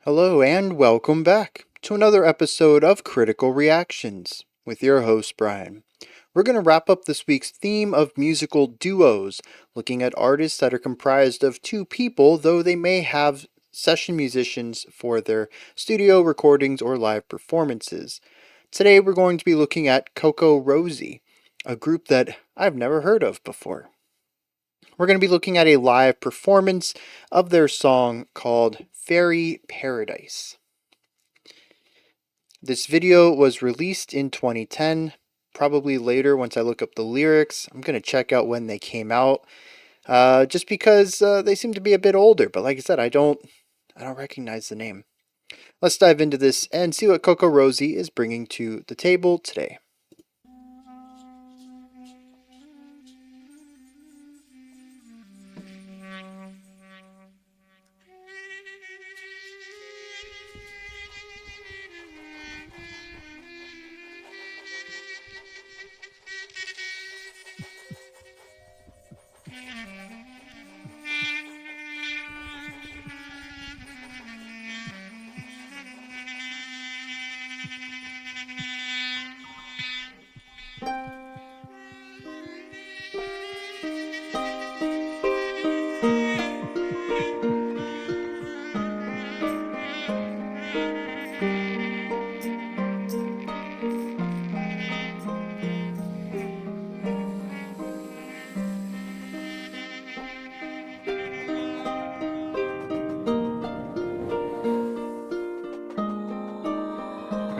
Hello and welcome back to another episode of Critical Reactions with your host Bryan. We're going to wrap up this week's theme of musical duos, looking at artists that are comprised of two people, though they may have session musicians for their studio recordings or live performances. Today we're going to be looking at CocoRosie, a group that I've never heard of before. We're going to be looking at a live performance of their song called Fairy Paradise. This video was released in 2010, probably later once I look up the lyrics. I'm going to check out when they came out, just because they seem to be a bit older, but like I said, I don't recognize the name. Let's dive into this and see what CocoRosie is bringing to the table today.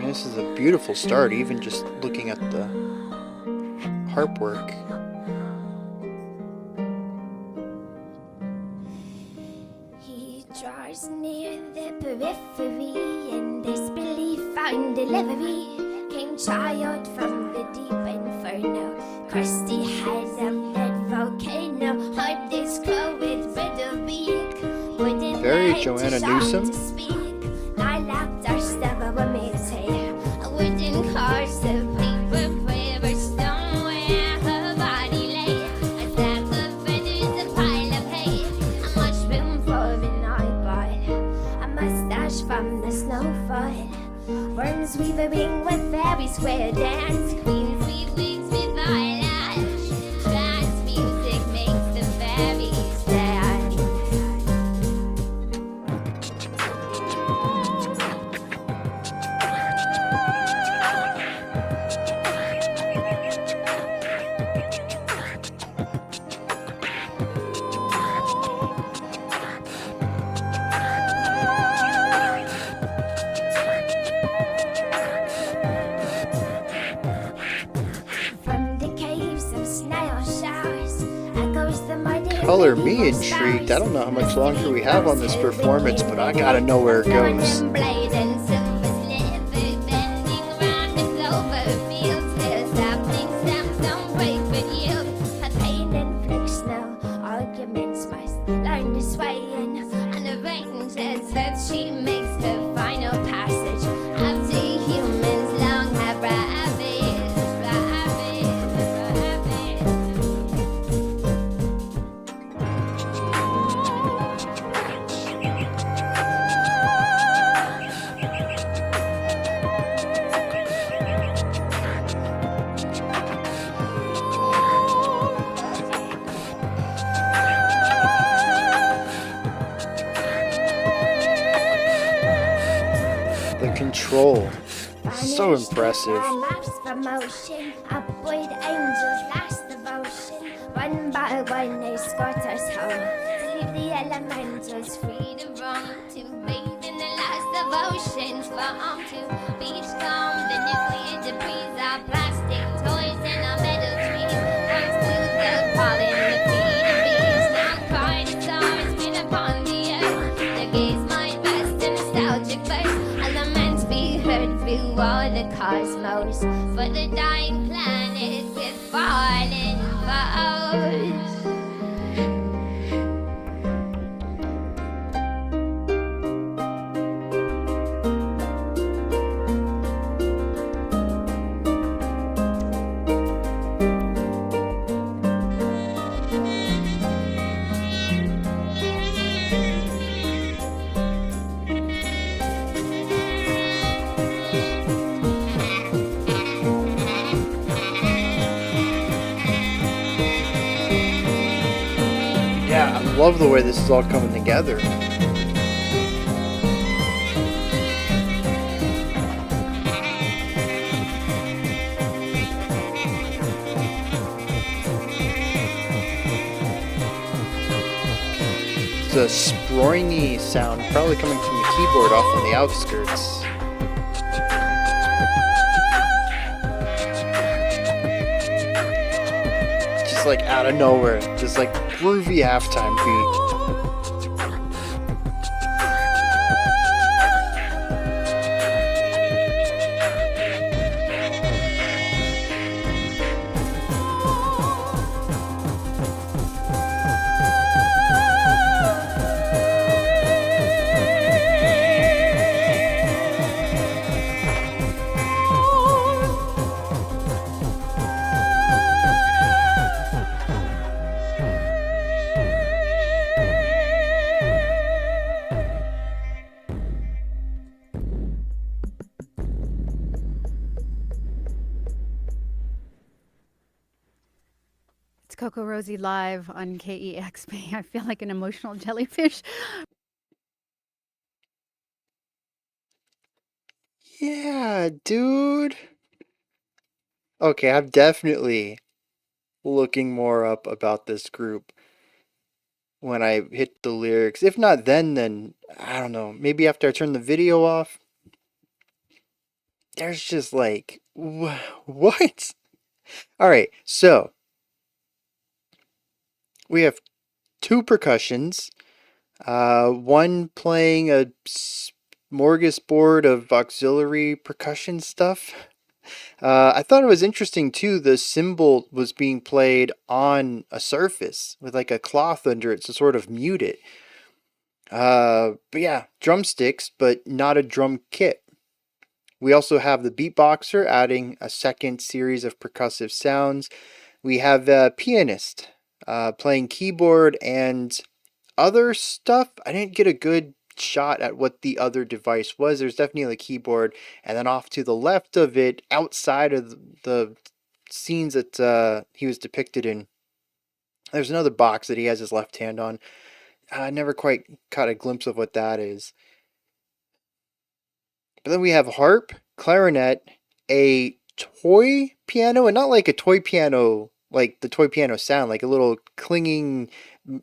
This is a beautiful start, even just looking at the harp work. He draws near the periphery, in disbelief found delivery. Came child from the deep inferno, crusty head of lead volcano, hard this crow with brittle beak. Very Joanna Newsom. Lilac dust of a woman's hair, a wooden cars of paper, wherever somewhere her body lay. A sack of feathers, a pile of hay, a mushroom for an eyeball, a mustache from the snowfall. Worms weaving with very square dance, queens weave wigs with eyelash. Trance music makes the fairies dance. Color me intrigued. I don't know how much longer we have on this performance, but I gotta know where it goes. She makes her final passage after humans long have rabbits. The control, so impressive. Upward angels last devotion. One by one they escort us home. Leave the elementals free to roam, to bathe in the last of oceans. Farm to beach calm, the nuclear debris, our plastic toys and our metal trees. Once to the pollen, the feed of bees. Now cried stars spin upon the earth. The gaze might rest in nostalgic verse. Elements be heard through all the cosmos. For the dying planet with fallen foes. love the way this is all coming together. It's a sproiny sound, probably coming from the keyboard off on the outskirts. Just like out of nowhere, just like groovy halftime beat. It's CocoRosie live on KEXP. I feel like an emotional jellyfish. Yeah, dude. Okay, I'm definitely looking more up about this group when I hit the lyrics. If not then I don't know, maybe after I turn the video off. There's just like, what? Alright, so we have two percussions, one playing a smorgasbord of auxiliary percussion stuff. I thought it was interesting too, the cymbal was being played on a surface with like a cloth under it to sort of mute it. But yeah, drumsticks, but not a drum kit. We also have the beatboxer adding a second series of percussive sounds. We have a pianist playing keyboard and other stuff. I didn't get a good shot at what the other device was. There's definitely a keyboard, and then off to the left of it, outside of the scenes that he was depicted in, there's another box that he has his left hand on. I never quite caught a glimpse of what that is. But then we have harp, clarinet, a toy piano, and not like a toy piano, like the toy piano sound, like a little clinging,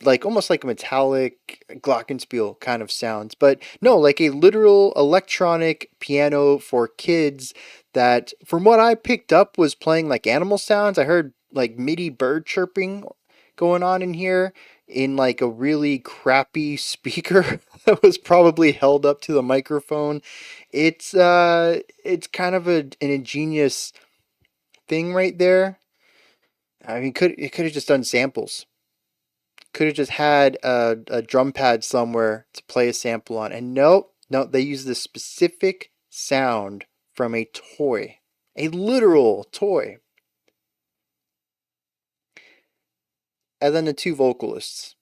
like almost like a metallic glockenspiel kind of sounds. But no, like a literal electronic piano for kids that, from what I picked up, was playing like animal sounds. I heard like MIDI bird chirping going on in here in like a really crappy speaker that was probably held up to the microphone. It's kind of an ingenious thing right there. I mean, it could have just done samples. Could have just had a drum pad somewhere to play a sample on. And nope, no, they use this specific sound from a toy, a literal toy. And then the two vocalists.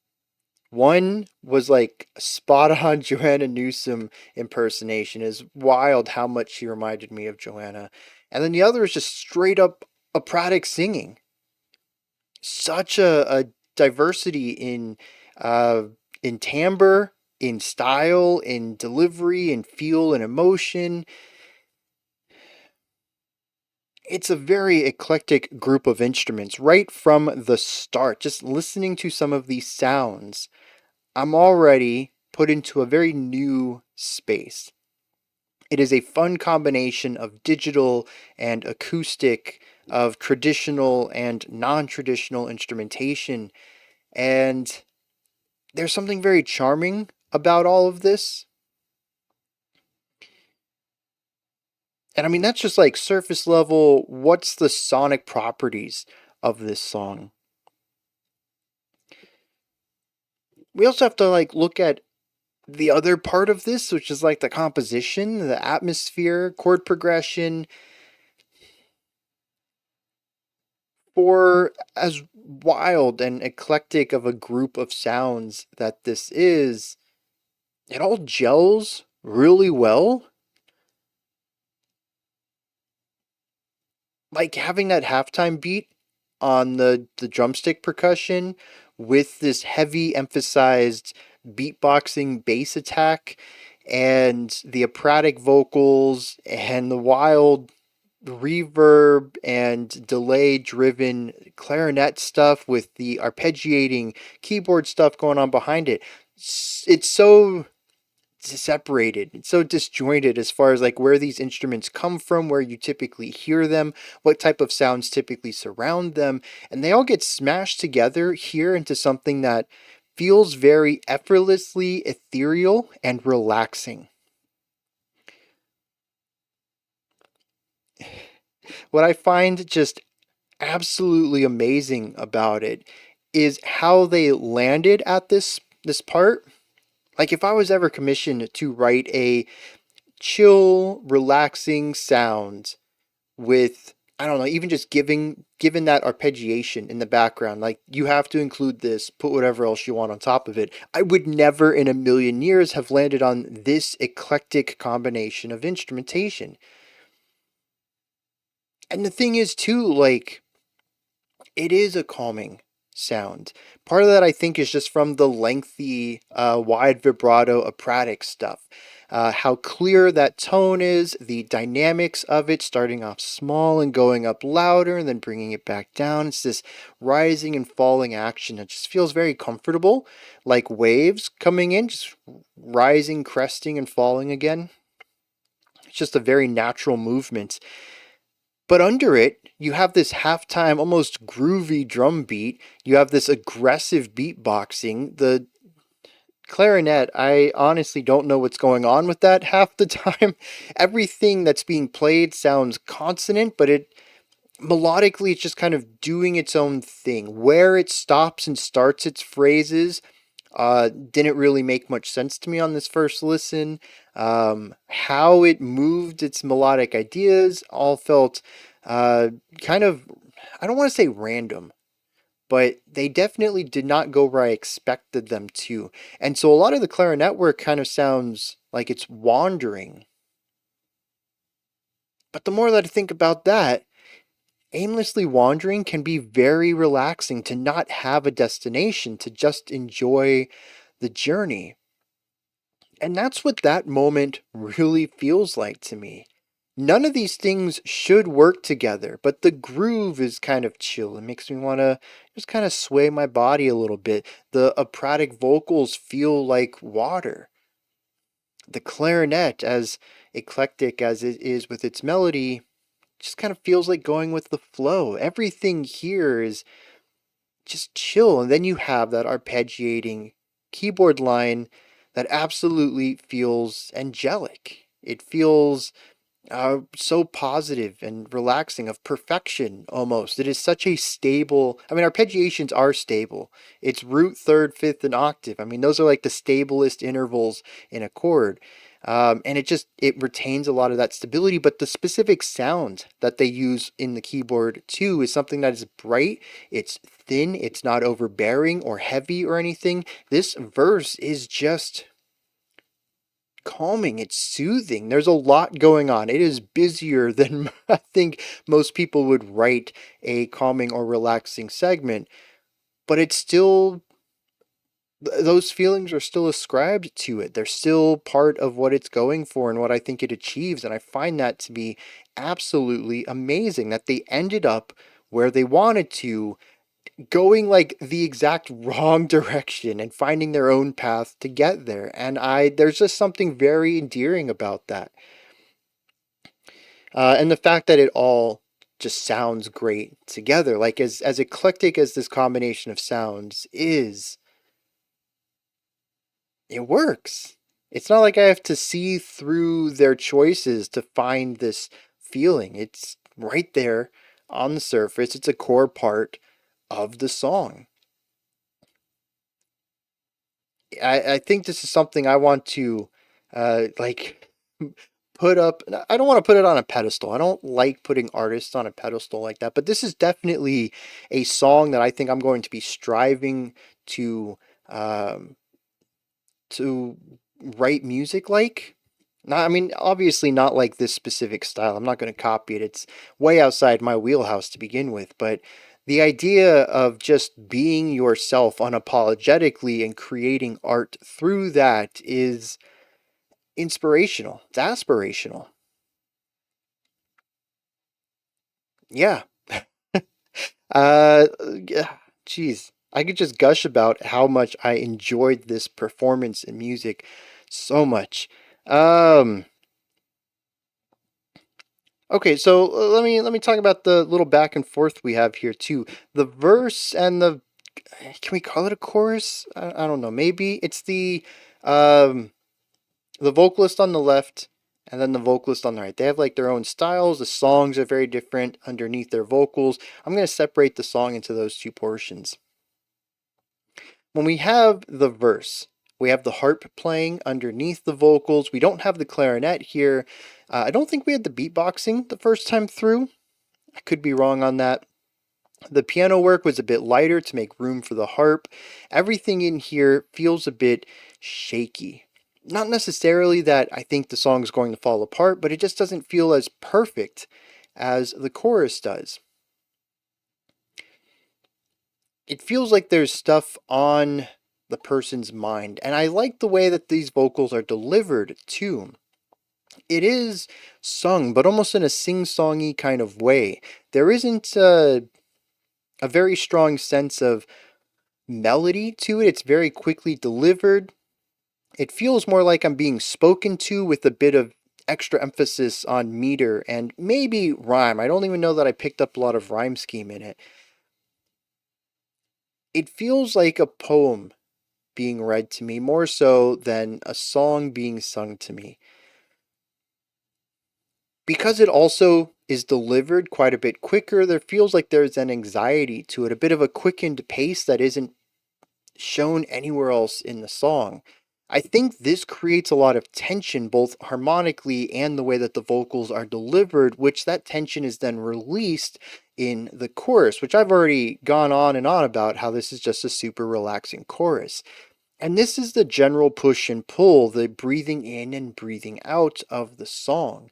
One was like spot on Joanna Newsom impersonation. Is wild how much she reminded me of Joanna. And then the other is just straight up operatic singing. Such a diversity in timbre, in style, in delivery, in feel, and emotion. It's a very eclectic group of instruments right from the start. Just listening to some of these sounds, I'm already put into a very new space. It is a fun combination of digital and acoustic, of traditional and non-traditional instrumentation, and there's something very charming about all of this. And I mean, that's just like surface level, what's the sonic properties of this song? We also have to like look at the other part of this, which is like the composition, the atmosphere, chord progression. For as wild and eclectic of a group of sounds that this is, it all gels really well. Like having that halftime beat on the drumstick percussion with this heavy emphasized beatboxing bass attack and the operatic vocals and the wild reverb and delay driven clarinet stuff with the arpeggiating keyboard stuff going on behind it. It's so separated. It's so disjointed as far as like where these instruments come from, where you typically hear them, what type of sounds typically surround them, and they all get smashed together here into something that feels very effortlessly ethereal and relaxing. What I find just absolutely amazing about it is how they landed at this part. Like if I was ever commissioned to write a chill, relaxing sound with, I don't know, even just given that arpeggiation in the background, like you have to include this, put whatever else you want on top of it. I would never in a million years have landed on this eclectic combination of instrumentation. And the thing is too, like it is a calming sound. Part of that I think is just from the lengthy, wide vibrato operatic stuff. How clear that tone is, the dynamics of it starting off small and going up louder and then bringing it back down. It's this rising and falling action that just feels very comfortable, like waves coming in, just rising, cresting, and falling again. It's just a very natural movement. But under it, you have this halftime, almost groovy drum beat. You have this aggressive beatboxing. The clarinet, I honestly don't know what's going on with that half the time. Everything that's being played sounds consonant, but it melodically it's just kind of doing its own thing. Where it stops and starts its phrases didn't really make much sense to me on this first listen. How it moved its melodic ideas all felt kind of, I don't want to say random, but they definitely did not go where I expected them to. And so a lot of the clarinet work kind of sounds like it's wandering. But the more that I think about that, aimlessly wandering can be very relaxing to not have a destination, to just enjoy the journey. And that's what that moment really feels like to me. None of these things should work together, but the groove is kind of chill. It makes me want to just kind of sway my body a little bit. The operatic vocals feel like water. The clarinet, as eclectic as it is with its melody, just kind of feels like going with the flow. Everything here is just chill. And then you have that arpeggiating keyboard line that absolutely feels angelic. It feels so positive and relaxing, of perfection almost. It is such a stable, I mean, arpeggiations are stable. It's root, third, fifth, and octave. I mean, those are like the stablest intervals in a chord. And it retains a lot of that stability, but the specific sound that they use in the keyboard too is something that is bright, it's thin, it's not overbearing or heavy or anything. This verse is just calming, it's soothing. There's a lot going on. It is busier than I think most people would write a calming or relaxing segment, but it's still, those feelings are still ascribed to it. They're still part of what it's going for and what I think it achieves. And I find that to be absolutely amazing that they ended up where they wanted to, going like the exact wrong direction and finding their own path to get there. And there's just something very endearing about that. And the fact that it all just sounds great together, like as eclectic as this combination of sounds is, it works. It's not like I have to see through their choices to find this feeling. It's right there on the surface. It's a core part of the song. I think this is something I want to like put up. I don't want to put it on a pedestal. I don't like putting artists on a pedestal like that, but this is definitely a song that I think I'm going to be striving um, to write music like. Not, I mean, obviously not like this specific style. I'm not going to copy it. It's way outside my wheelhouse to begin with, but The idea of just being yourself unapologetically and creating art through that is inspirational. It's aspirational. Yeah. Yeah, geez. I could just gush about how much I enjoyed this performance in music so much. Um, okay, so let me talk about the little back and forth we have here too. The verse and the can we call it a chorus? I don't know. Maybe it's um the vocalist on the left and then the vocalist on the right. They have like their own styles. The songs are very different underneath their vocals. I'm going to separate the song into those two portions. When we have the verse, we have the harp playing underneath the vocals. We don't have the clarinet here. I don't think we had the beatboxing the first time through. I could be wrong on that. The piano work was a bit lighter to make room for the harp. Everything in here feels a bit shaky. Not necessarily that I think the song's going to fall apart, but it just doesn't feel as perfect as the chorus does. It feels like there's stuff on the person's mind, and I like the way that these vocals are delivered too. It is sung, but almost in a sing-songy kind of way. There isn't a very strong sense of melody to it. It's very quickly delivered. It feels more like I'm being spoken to with a bit of extra emphasis on meter and maybe rhyme. I don't even know that I picked up a lot of rhyme scheme in it. It feels like a poem being read to me more so than a song being sung to me. Because it also is delivered quite a bit quicker, there feels like there's an anxiety to it, a bit of a quickened pace that isn't shown anywhere else in the song. I think this creates a lot of tension, both harmonically and the way that the vocals are delivered, which that tension is then released in the chorus, which I've already gone on and on about how this is just a super relaxing chorus. And this is the general push and pull, the breathing in and breathing out of the song.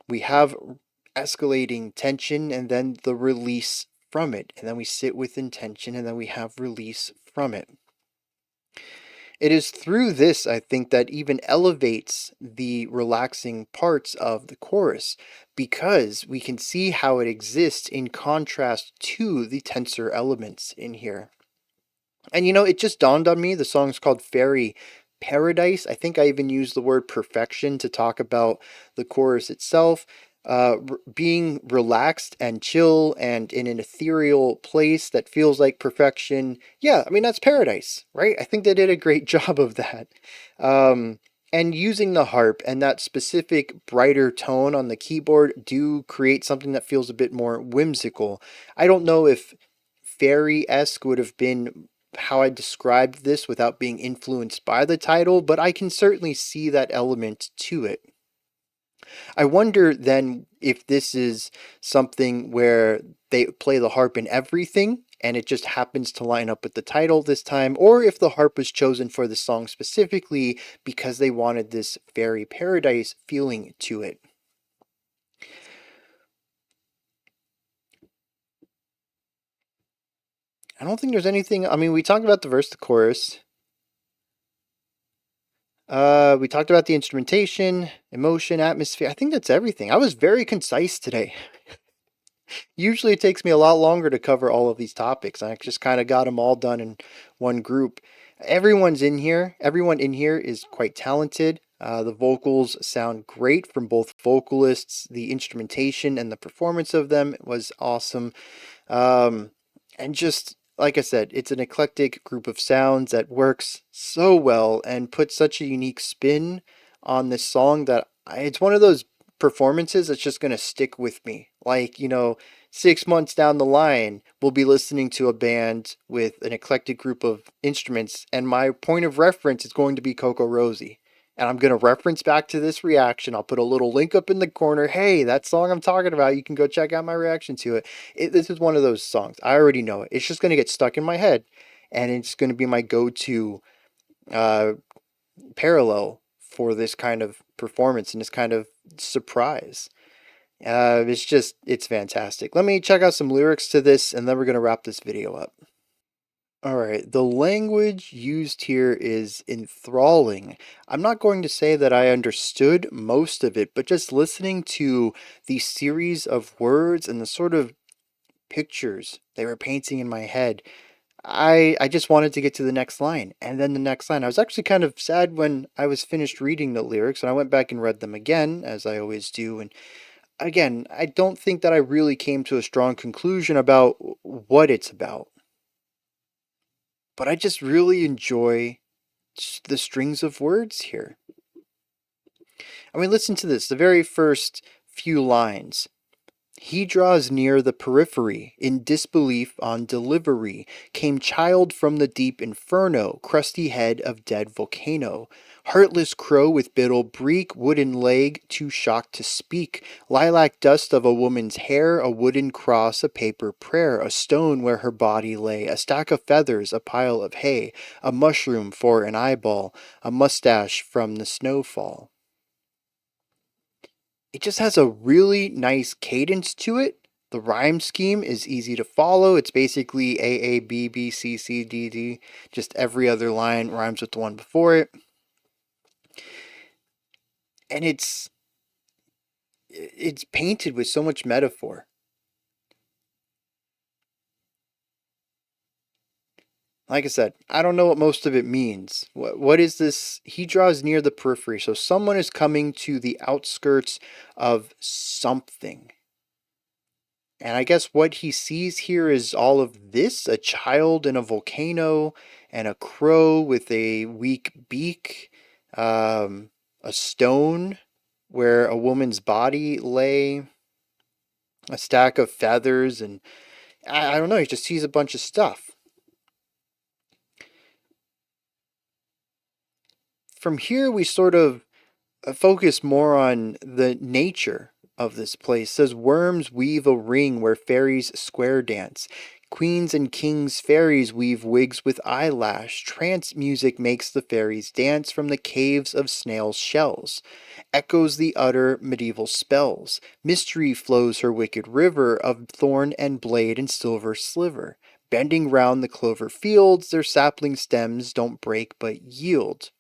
We have escalating tension and then the release from it. And then we sit with intention and then we have release from it. It is through this, I think, that even elevates the relaxing parts of the chorus because we can see how it exists in contrast to the tenser elements in here. And it just dawned on me the song's called Fairy Paradise. I think I even used the word perfection to talk about the chorus itself. Being relaxed and chill and in an ethereal place that feels like perfection. Yeah, I mean, that's paradise, right? I think they did a great job of that. And using the harp and that specific brighter tone on the keyboard do create something that feels a bit more whimsical. I don't know if fairy-esque would have been how I described this without being influenced by the title, but I can certainly see that element to it. I wonder then if this is something where they play the harp in everything and it just happens to line up with the title this time, or if the harp was chosen for the song specifically because they wanted this fairy paradise feeling to it. I don't think there's anything. I mean, we talked about the verse, the chorus. We talked about the instrumentation, emotion, atmosphere. I think that's everything. I was very concise today. Usually it takes me a lot longer to cover all of these topics. I just kind of got them all done in one group. Everyone's in here. Everyone in here is quite talented. The vocals sound great from both vocalists. The instrumentation and the performance of them was awesome. And just like I said, it's an eclectic group of sounds that works so well and puts such a unique spin on this song that it's one of those performances that's just going to stick with me. Like, 6 months down the line, we'll be listening to a band with an eclectic group of instruments, and my point of reference is going to be CocoRosie. And I'm going to reference back to this reaction. I'll put a little link up in the corner. Hey, that song I'm talking about, you can go check out my reaction to it. This is one of those songs. I already know it. It's just going to get stuck in my head. And it's going to be my go-to parallel for this kind of performance and this kind of surprise. It's fantastic. Let me check out some lyrics to this, and then we're going to wrap this video up. All right, the language used here is enthralling. I'm not going to say that I understood most of it, but just listening to the series of words and the sort of pictures they were painting in my head, I just wanted to get to the next line and then the next line. I was actually kind of sad when I was finished reading the lyrics, and I went back and read them again, as I always do. And again, I don't think that I really came to a strong conclusion about what it's about, but I just really enjoy the strings of words here. I mean, listen to this, the very first few lines. He draws near the periphery, in disbelief on delivery, came child from the deep inferno, crusty head of dead volcano. Heartless crow with bittle breek, wooden leg, too shocked to speak, lilac dust of a woman's hair, a wooden cross, a paper prayer, a stone where her body lay, a stack of feathers, a pile of hay, a mushroom for an eyeball, a mustache from the snowfall. It just has a really nice cadence to it. The rhyme scheme is easy to follow. It's basically A, A, B, B, C, C, D, D. Just every other line rhymes with the one before it. And it's painted with so much metaphor. Like I said, I don't know what most of it means. What is this? He draws near the periphery. So someone is coming to the outskirts of something. And I guess what he sees here is all of this, a child in a volcano, and a crow with a weak beak, a stone where a woman's body lay, a stack of feathers, and I don't know, he just sees a bunch of stuff. From here, we sort of focus more on the nature of this place. It says worms weave a ring where fairies square dance. Queens and kings fairies weave wigs with eyelash. Trance music makes the fairies dance from the caves of snails' shells. Echoes the utter medieval spells. Mystery flows her wicked river of thorn and blade and silver sliver. Bending round the clover fields, their sapling stems don't break but yield.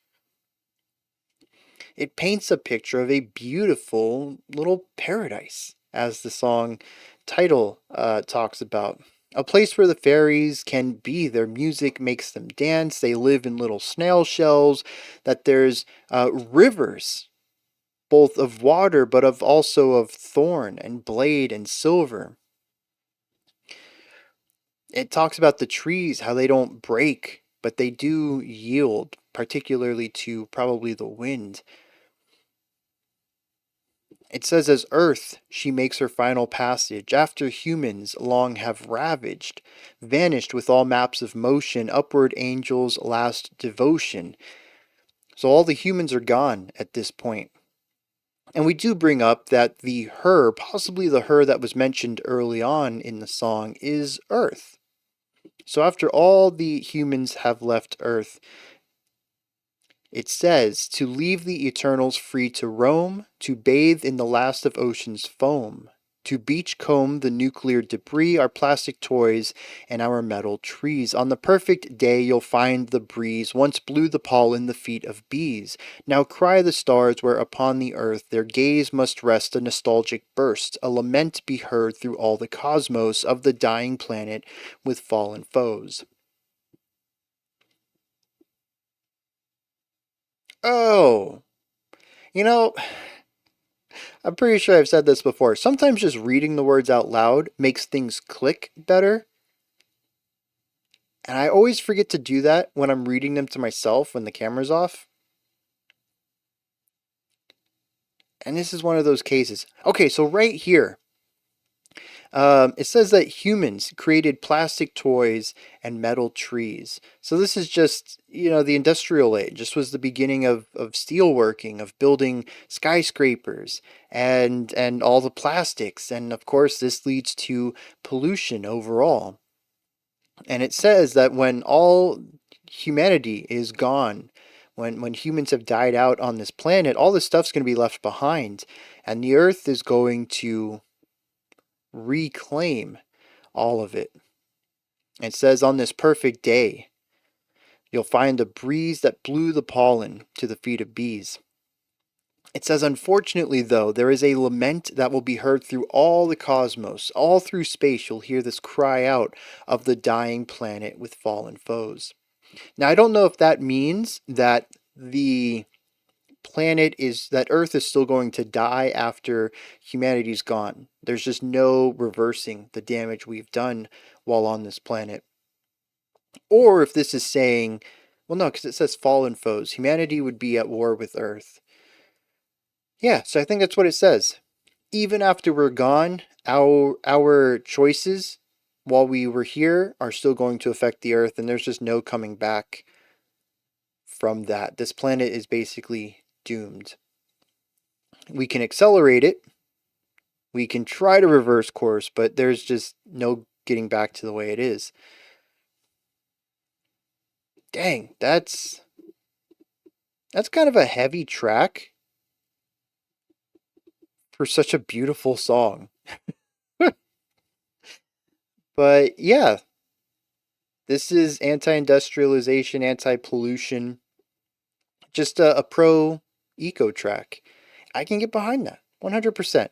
It paints a picture of a beautiful little paradise, as the song title talks about. A place where the fairies can be. Their music makes them dance. They live in little snail shells. That there's rivers, both of water, but of also of thorn and blade and silver. It talks about the trees, how they don't break, but they do yield, particularly to probably the wind. It says, as earth she makes her final passage, after humans long have ravaged, vanished with all maps of motion, upward angels' last devotion. So all the humans are gone at this point. And we do bring up that the her, possibly the her that was mentioned early on in the song, is Earth. So after all the humans have left Earth, it says, to leave the eternals free to roam, to bathe in the last of ocean's foam, to beachcomb the nuclear debris, our plastic toys, and our metal trees. On the perfect day you'll find the breeze once blew the pollen the feet of bees. Now cry the stars where upon the earth their gaze must rest, a nostalgic burst, a lament be heard through all the cosmos of the dying planet with fallen foes. Oh, you know, I'm pretty sure I've said this before. Sometimes just reading the words out loud makes things click better. And I always forget to do that when I'm reading them to myself when the camera's off. And this is one of those cases. Okay, so right here, it says that humans created plastic toys and metal trees. So this is just, the industrial age. This was the beginning of steelworking, of building skyscrapers and all the plastics. And of course, this leads to pollution overall. And it says that when all humanity is gone, when humans have died out on this planet, all this stuff's going to be left behind, and the Earth is going to reclaim all of it. It says, on this perfect day, you'll find a breeze that blew the pollen to the feet of bees. It says, unfortunately, though, there is a lament that will be heard through all the cosmos. All through space, you'll hear this cry out of the dying planet with fallen foes. Now, I don't know if that means that the that Earth is still going to die after humanity's gone. There's just no reversing the damage we've done while on this planet. Or if this is saying, well, no, because it says fallen foes. Humanity would be at war with Earth. Yeah, so I think that's what it says. Even after we're gone, our choices while we were here are still going to affect the Earth, and there's just no coming back from that. This planet is basically doomed. We can accelerate it. We can try to reverse course, but there's just no getting back to the way it is. Dang, that's kind of a heavy track for such a beautiful song. But yeah, this is anti-industrialization, anti-pollution, just a pro eco track. I can get behind that 100%.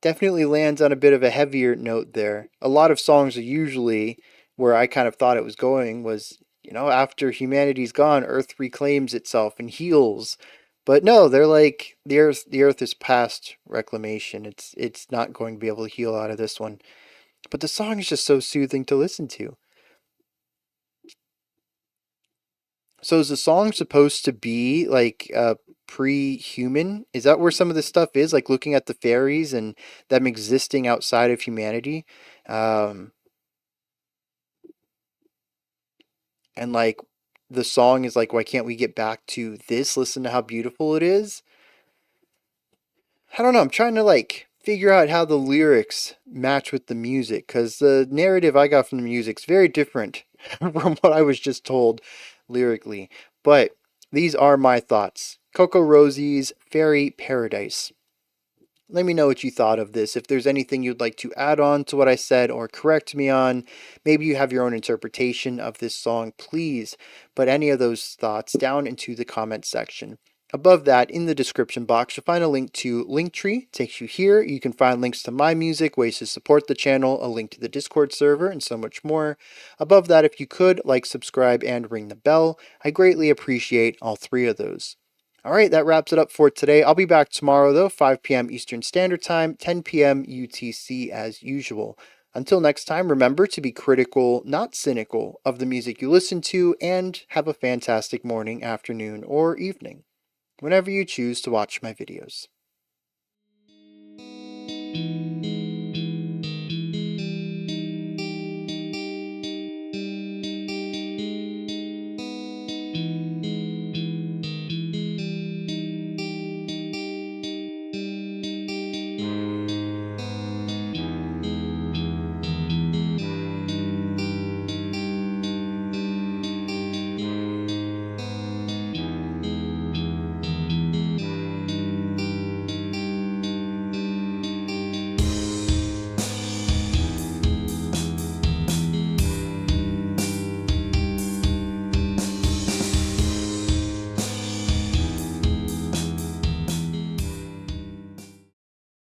Definitely lands on a bit of a heavier note there. A lot of songs are usually where I kind of thought it was going was, after humanity's gone, Earth reclaims itself and heals. But no, they're like the Earth is past reclamation. It's not going to be able to heal out of this one. But the song is just so soothing to listen to. So is the song supposed to be like pre-human? Is that where some of this stuff is? Like looking at the fairies and them existing outside of humanity? And like the song is like, why can't we get back to this? Listen to how beautiful it is. I don't know. I'm trying to like figure out how the lyrics match with the music, because the narrative I got from the music's very different from what I was just told lyrically. But these are my thoughts. CocoRosie's Fairy Paradise. Let me know what you thought of this. If there's anything you'd like to add on to what I said or correct me on, maybe you have your own interpretation of this song, please put any of those thoughts down into the comment section. Above that, in the description box, you'll find a link to Linktree. Takes you here. You can find links to my music, ways to support the channel, a link to the Discord server, and so much more. Above that, if you could, like, subscribe, and ring the bell. I greatly appreciate all three of those. All right, that wraps it up for today. I'll be back tomorrow, though, 5 p.m. Eastern Standard Time, 10 p.m. UTC as usual. Until next time, remember to be critical, not cynical, of the music you listen to, and have a fantastic morning, afternoon, or evening, whenever you choose to watch my videos.